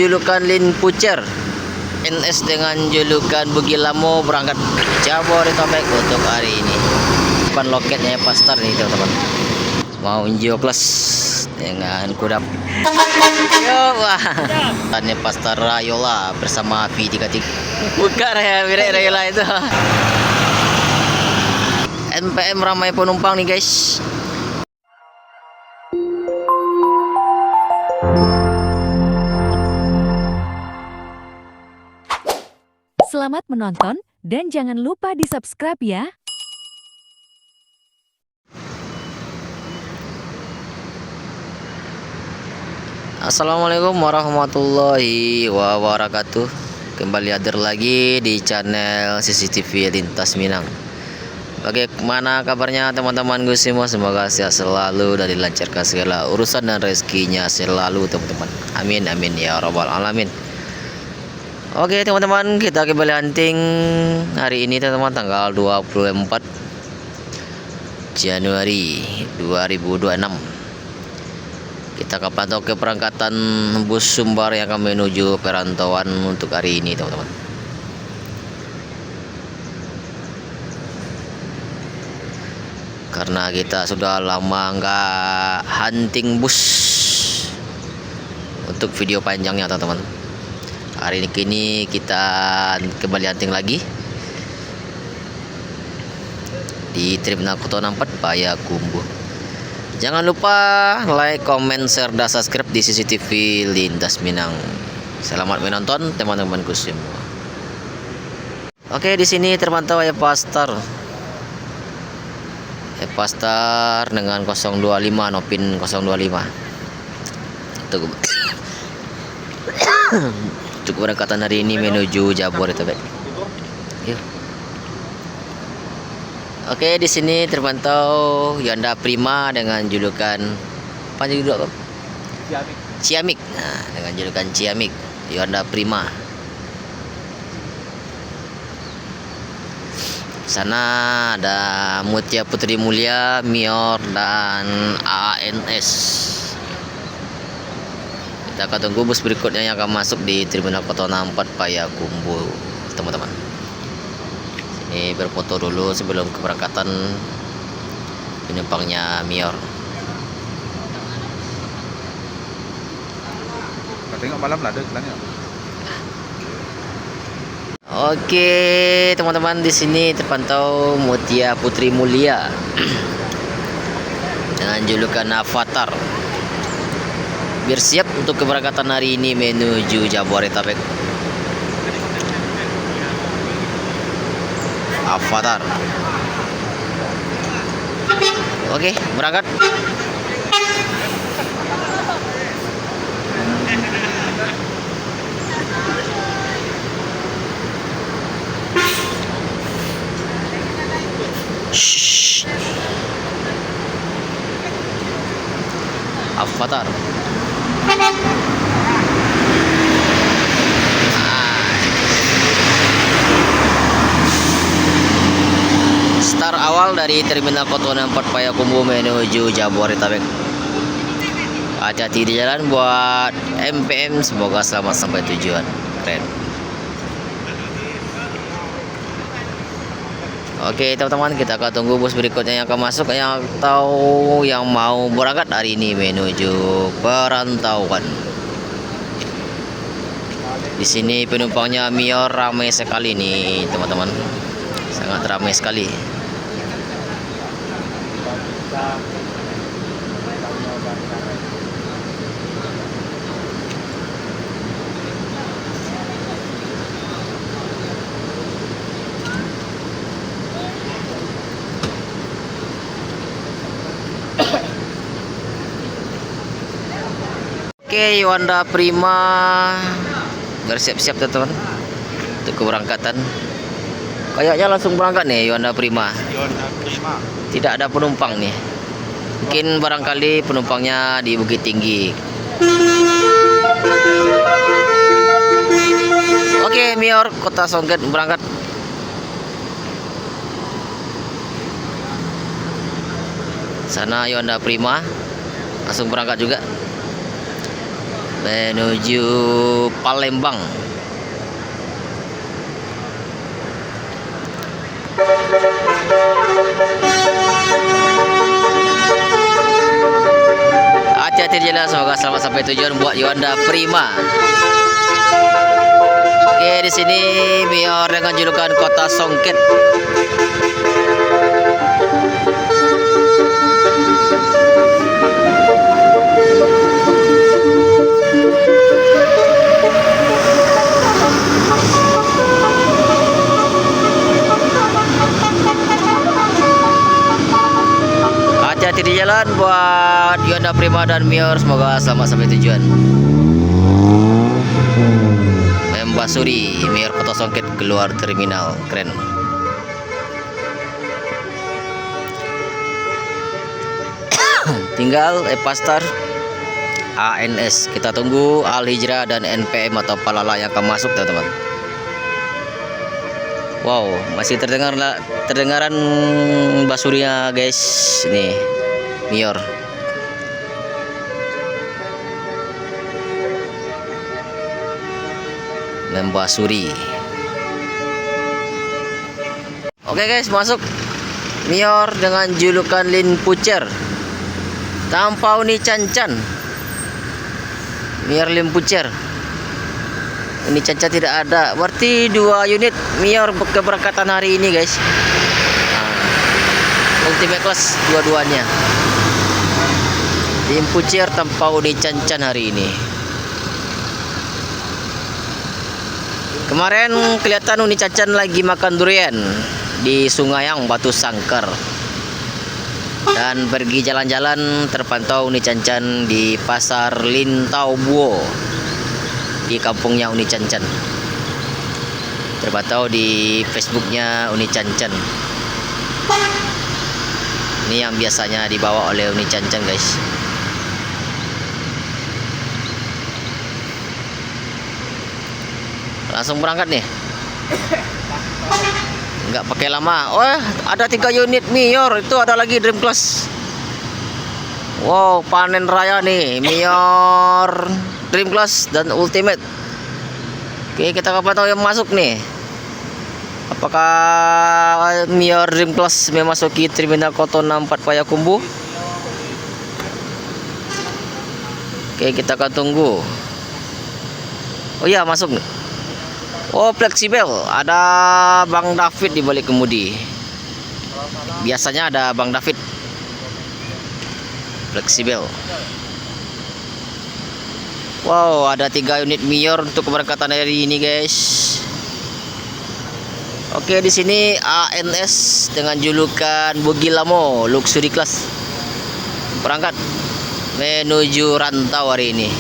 julukan Lin Pucer, NS dengan julukan Bugilamo berangkat Jabodetabek untuk hari ini. Depan loketnya Pastar nih teman-teman. Mau Injio Plus dengan kudap. Yo, wah. Tanya Pastar Rayola bersama V33. Bukan ya, mirip Rayola itu. NPM ramai penumpang nih guys. Selamat menonton dan jangan lupa di-subscribe ya. Assalamualaikum warahmatullahi wabarakatuh. Kembali hadir lagi di channel CCTV Lintas Minang. Bagaimana kabarnya teman-teman gue semua? Semoga sehat selalu dan dilancarkan segala urusan dan rezekinya selalu teman-teman. Amin amin ya rabbal alamin. Oke teman-teman, kita kembali hunting hari ini teman-teman, tanggal 24 Januari 2026. Kita akan pantau keberangkatan bus Sumbar yang akan menuju perantauan untuk hari ini teman-teman. Karena kita sudah lama nggak hunting bus untuk video panjangnya teman-teman. Hari ini kita kembali hunting lagi di Terminal Koto 64 Payakumbuh. Jangan lupa like, comment, share, dan subscribe di CCTV Lintas Minang. Selamat menonton teman-temanku semua. Oke, di sini terpantau Pastar. Pastar dengan 025 Nopin 025. Untuk keberangkatan hari ini menuju Jabodetabek. Yuk. Oke, di sini terpantau Hyundai Prima dengan julukan apa judul? Ciamik. Nah, dengan julukan Ciamik, Hyundai Prima. Sana ada Mutia Putri Mulia, Mior dan ANS. Kita akan tunggu bus berikutnya yang akan masuk di Terminal Koto 64 Payakumbuh, teman-teman. Ini berfoto dulu sebelum keberangkatan penumpangnya Mior. Tengok malam lah ada kelanya. Oke, teman-teman, di sini terpantau Mutia Putri Mulia dengan julukan Avatar. Bersiap untuk keberangkatan hari ini menuju Jabodetabek. Avatar. Oke, berangkat. Shh. Avatar. Start awal dari Terminal Koto 64 Payakumbuh menuju Jabodetabek. Hati-hati di jalan buat MPM, semoga selamat sampai tujuan. Keren. Oke teman-teman, kita akan tunggu bus berikutnya yang akan masuk atau yang mau berangkat hari ini menuju perantauan. Di sini penumpangnya Mior ramai sekali nih teman-teman, sangat ramai sekali. Oke, Hyundai Prima bersiap-siap teman-teman untuk keberangkatan. Kayaknya langsung berangkat nih Hyundai Prima. Tidak ada penumpang nih. Mungkin barangkali penumpangnya di Bukit Tinggi. Oke, Mior Kota Songket berangkat. Sana Hyundai Prima langsung berangkat juga. menuju Palembang. Hati-hati di jalan, semoga selamat sampai tujuan buat Yuanda Prima. Oke, di sini Mior dengan julukan Kota Songket. Hati-hati di jalan buat Yuanda Prima dan Mior, semoga selamat sampai tujuan. Basuri, Mior Kota Songket keluar terminal, keren. Tinggal Epastar ANS. Kita tunggu Al Hijrah dan NPM atau Palala yang akan masuk, teman-teman. Wow, masih terdengaran Basurinya, guys. Nih, Mior. Membasuri. Oke guys, masuk Mior dengan julukan Lin Pucer tanpa Uni Cancan. Mior Lin Pucer, Uni Cancan tidak ada, berarti 2 unit Mior keberangkatan hari ini, guys. Ultimate class dua-duanya. Lin Pucer tanpa Uni Cancan hari ini. Kemarin kelihatan Uni Cancan lagi makan durian di Sungayang Batu Sangkar. Dan pergi jalan-jalan terpantau Uni Cancan di Pasar Lintau Buo di kampungnya Uni Cancan. Terpantau di Facebooknya Uni Cancan. Ini yang biasanya dibawa oleh Uni Cancan, guys. Langsung berangkat nih, nggak pakai lama. Oh, ada 3 unit Mior, itu ada lagi Dream Class. Wow, panen raya nih, Mior Dream Class dan Ultimate. Oke, kita kapan tahu yang masuk nih? Apakah Mior Dream Class memasuki Terminal Koto 64 Payakumbuh? Oke, kita akan tunggu. Oh iya, masuk. Oh, fleksibel. Ada Bang David di balik kemudi. Biasanya ada Bang David. Fleksibel. Wow, ada 3 unit Mior untuk keberangkatan hari ini, guys. Oke, di sini ANS dengan julukan Bugilamo Luxury Class berangkat menuju rantau hari ini.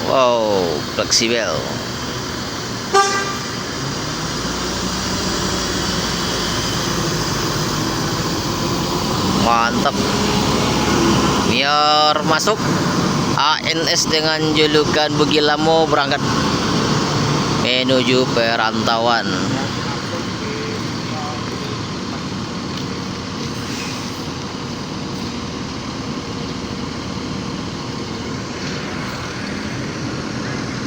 Wow, fleksibel. Mantap. Mior masuk. ANS dengan julukan Bugilamo berangkat menuju perantauan.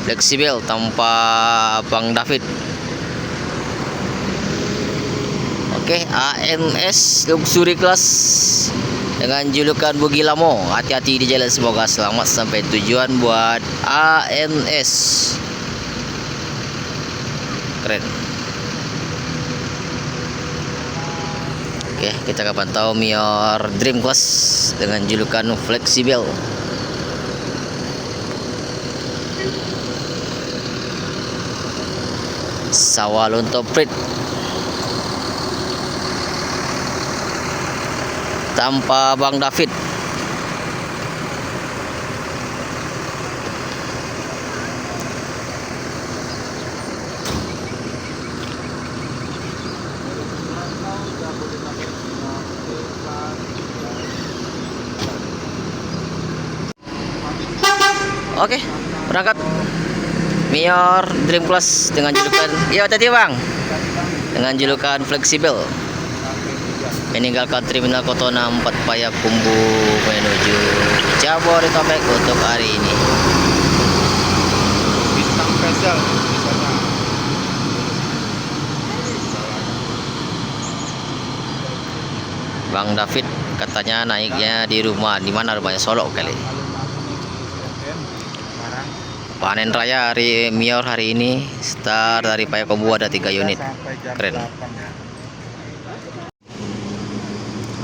Fleksibel tanpa Bang David. Oke, ANS Luxury Class dengan julukan Bugilamo. Hati-hati di jalan, semoga selamat sampai tujuan buat ANS. Keren. Oke, kita akan pantau Mior Dream Class dengan julukan Fleksibel. Sawalunto Prit tanpa Bang David. Oke, berangkat Mior Dream Class dengan julukan, iya tadi Bang, dengan julukan Fleksibel. meninggalkan Terminal Kotona 4 Payakumbuh menuju Jabodetabek untuk hari ini. Bintang spesial misalnya. Bang David katanya naiknya di rumah, di mana rumahnya? Solo kali. Panen raya hari Mior hari ini, start dari Payakumbuh ada 3 unit. Keren.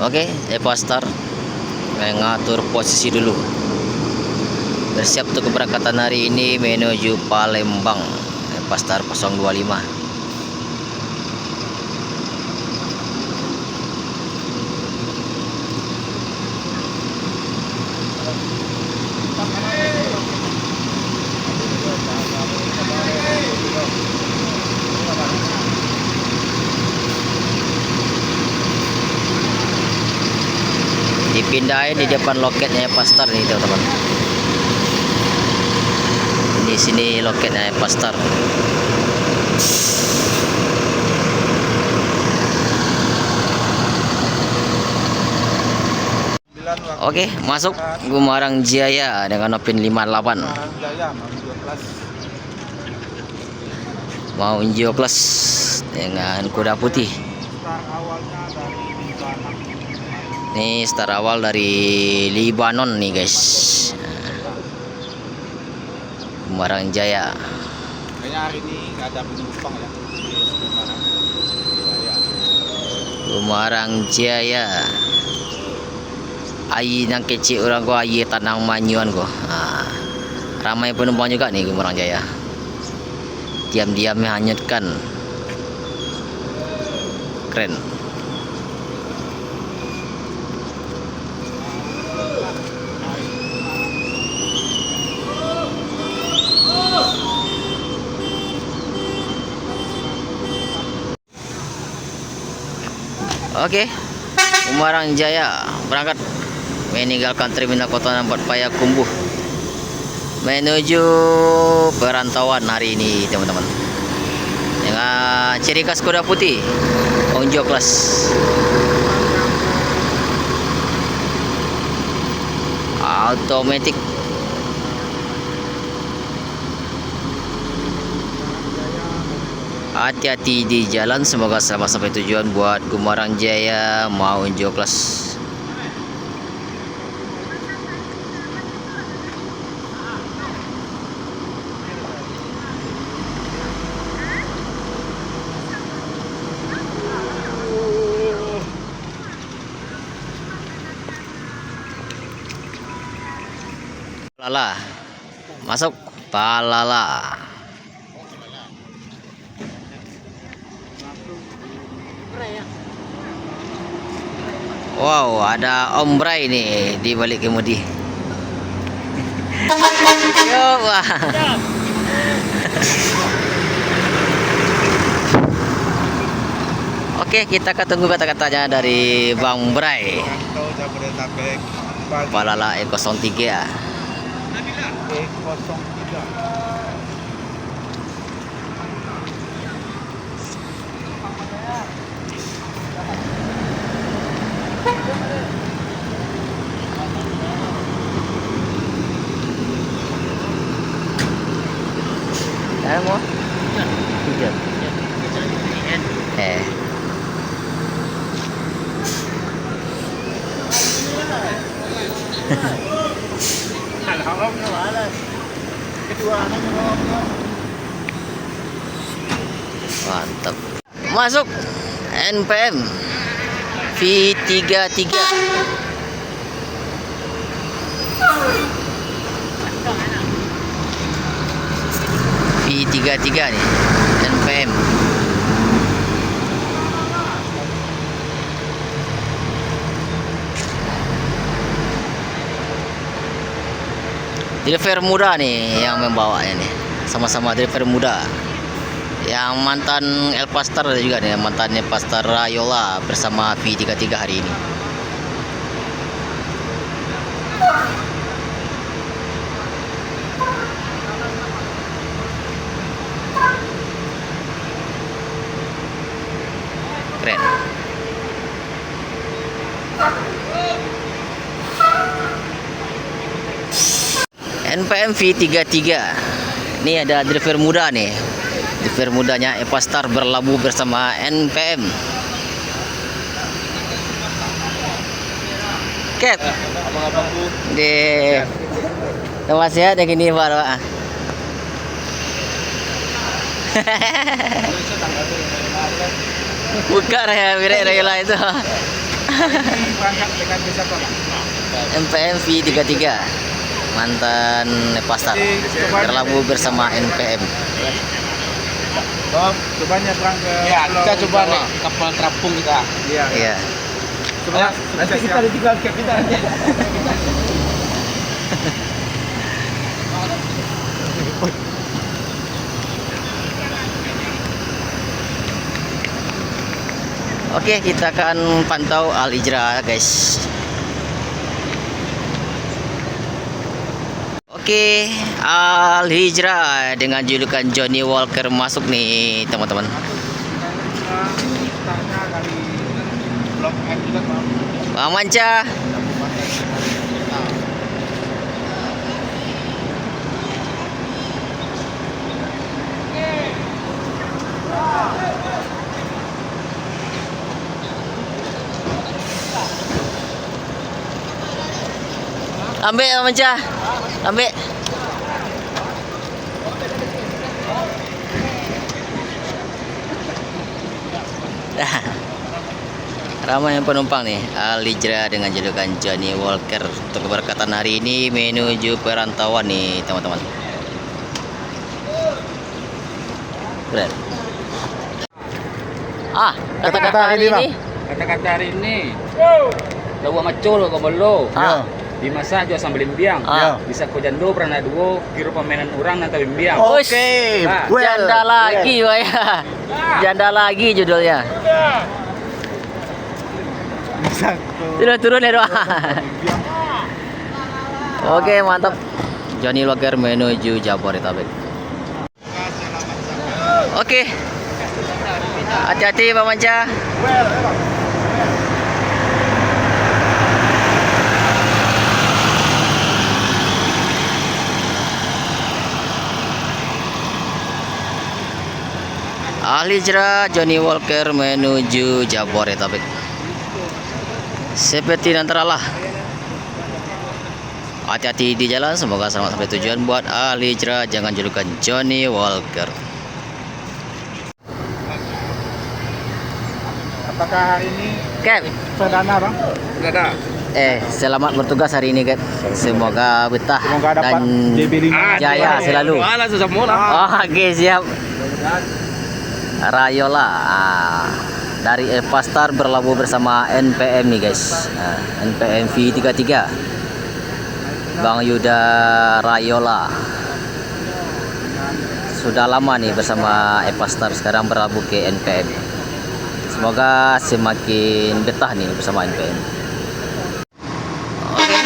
Oke, Eva Star mengatur posisi dulu. Bersiap untuk keberangkatan hari ini menuju Palembang. Eva Star 025. Dipindahin di depan loketnya Eva Star nih teman-teman. Di sini loketnya Eva Star. Oke, masuk Gumarang Jaya dengan Opin 58. Mau Injio Class dengan kuda putih. Ini start awal dari Libanon nih guys. Gumarang Jaya. Kayaknya hari ini nggak ada penumpang ya. Gumarang Jaya. Ayi nang kecil orang gua ayi tanang manyuan gua. Ramai penumpang juga nih Gumarang Jaya. Diam-diam menghanyutkan. Keren. Oke, Gumarang Jaya berangkat meninggalkan Terminal Kotona 4 Payakumbuh menuju perantauan hari ini teman-teman. Dengan ciri khas kuda putih, Injio Class. Automatic. Hati-hati di jalan, semoga selamat sampai tujuan buat Gumarang Jaya mau Injio Class. Palala. Masuk Palala. Wow, ada Om Bray nih di balik kemudi. Yo, wah. Oke, kita tunggu kata-katanya dari Bang Bray. Pantau Jabodetabek Palala E03 ya. E03. Mau? Tiga. Mantap. Masuk NPM V33. V33 nih NPM. Driver muda nih yang membawanya nih, sama-sama driver muda. Yang mantan Elpastar juga nih, mantan Elpastar Rayola bersama V33 hari ini. Keren. NPM V33. Ini ada driver muda nih. Driver mudanya Epastar berlabuh bersama NPM. Ket. Abang-abangku. Di Nama sehat yang gini Pak. Pak. Buka ya, Rela itu. Ini berangkat dengan bisa Pak. NPM V33. Mantan Epastar berlabuh bersama NPM. Bob, cobanya berangkat. Ya, kita coba naik kapal terapung kita. Iya. Iya. Coba Nanti kita ditinggal ke kita nanti. Oke, kita akan pantau Al Hijrah, guys. Oke, Al Hijrah dengan julukan Johnny Walker masuk nih, teman-teman. Tanya kali Blok M juga Pak. Bang Manca. Ambil Bang Manca. Ambil. Ramai yang penumpang nih. Al Hijrah dengan julukan Johnny Walker untuk keberangkatan hari ini menuju perantauan nih, teman-teman. Keren. Kata-kata hari ini. Kata-kata hari ini. Lawa macul ko bolo. Di masa jo sambil limbiang. Bisa ko jando pernah duo kiro pemainan orang nanti limbiang. Oke, janda lagi, Pak ya. Janda lagi judulnya. Turun ya, doa. Oke, mantap. Johnny Walker menuju Jabodetabek. Oke. Hati-hati Pak Manca. Al Hijrah Johnny Walker menuju Jabodetabek. Seperti nantilah. Hati-hati di jalan, semoga selamat sampai tujuan buat Al Hijrah, jangan julukan Johnny Walker. Apakah hari ini Ken, perdana Bang? Perdana. selamat bertugas hari ini, Ken. Semoga betah Semoga dapat dan JB5 jaya selalu. Oke, siap. Rayola dari Epastar berlabuh bersama NPM nih, guys. NPM V33. Bang Yuda Rayola sudah lama nih bersama Epastar, sekarang berlabuh ke NPM. Semoga semakin betah nih bersama NPM. Oke,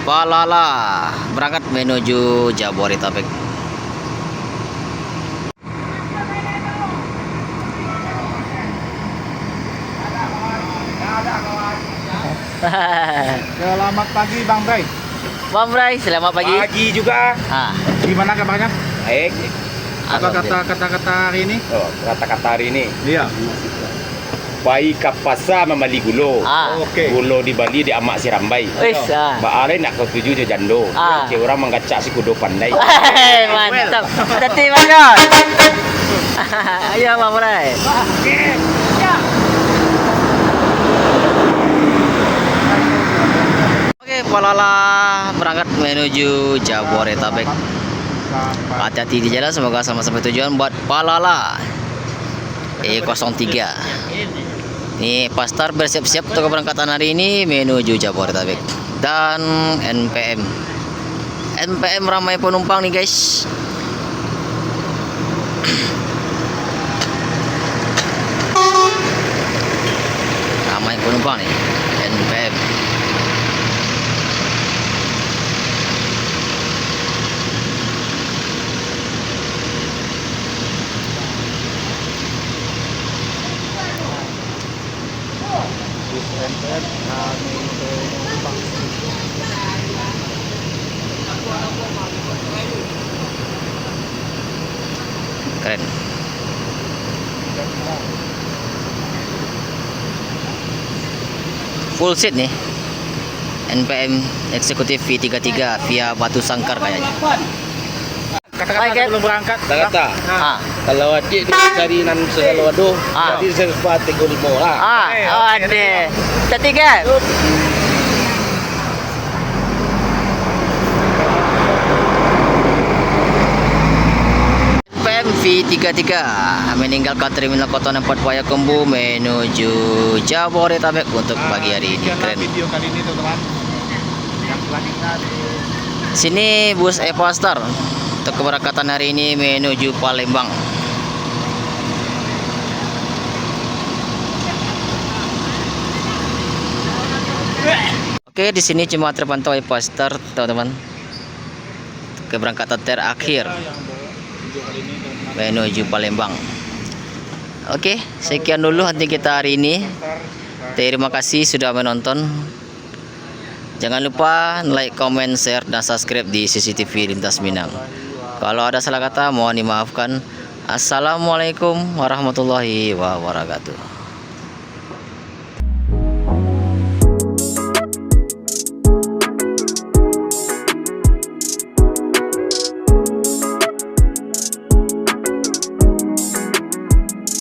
Palala berangkat menuju Jabodetabek. Selamat pagi Bang Bray. Bang Bray, selamat pagi. Pagi juga. Gimana kabarnya? Baik. Apa kata-kata hari ini? Oh, kata-kata hari ini. Iya. Bayi kapasa memali gulo. Oke. Gulo di Bali di amak si rambai. Wis, Mbak Ale nak kau tuju je jando. Cik orang menggacak si kudo pandai. mantap. Teti banget. Ayo Bang Bray. Oke, Palala berangkat menuju Jabodetabek. Hati-hati di jalan, semoga sampai tujuan buat Palala E03. Ini Epastar bersiap-siap untuk keberangkatan hari ini menuju Jabodetabek. Dan NPM. NPM ramai penumpang nih, guys. Ramai penumpang nih NPM. Keren. Full seat nih. NPM eksekutif V33 via Batu Sangkar kayaknya. Kata-kata sebelum berangkat. Kata Ah. kalau adik dari nan segala waduh, Ah. jadi saya sempat tinggal di bawah lah. Ada. Ketiga. NPM V33 meninggalkan Terminal Kota 4 Payakumbuh menuju Jabodetabek untuk pagi hari ini. Demikianlah Keren. video kali ini teman-teman. Yang selanjutnya di Sini bus Eva Star untuk keberangkatan hari ini menuju Palembang. Oke, di sini cuma terpantau Eva Star, teman-teman. Keberangkatan terakhir menuju Palembang. Oke, sekian dulu nanti kita hari ini. Terima kasih sudah menonton. Jangan lupa like, comment, share, dan subscribe di CCTV Lintas Minang. Kalau ada salah kata mohon dimaafkan. Assalamualaikum warahmatullahi wabarakatuh.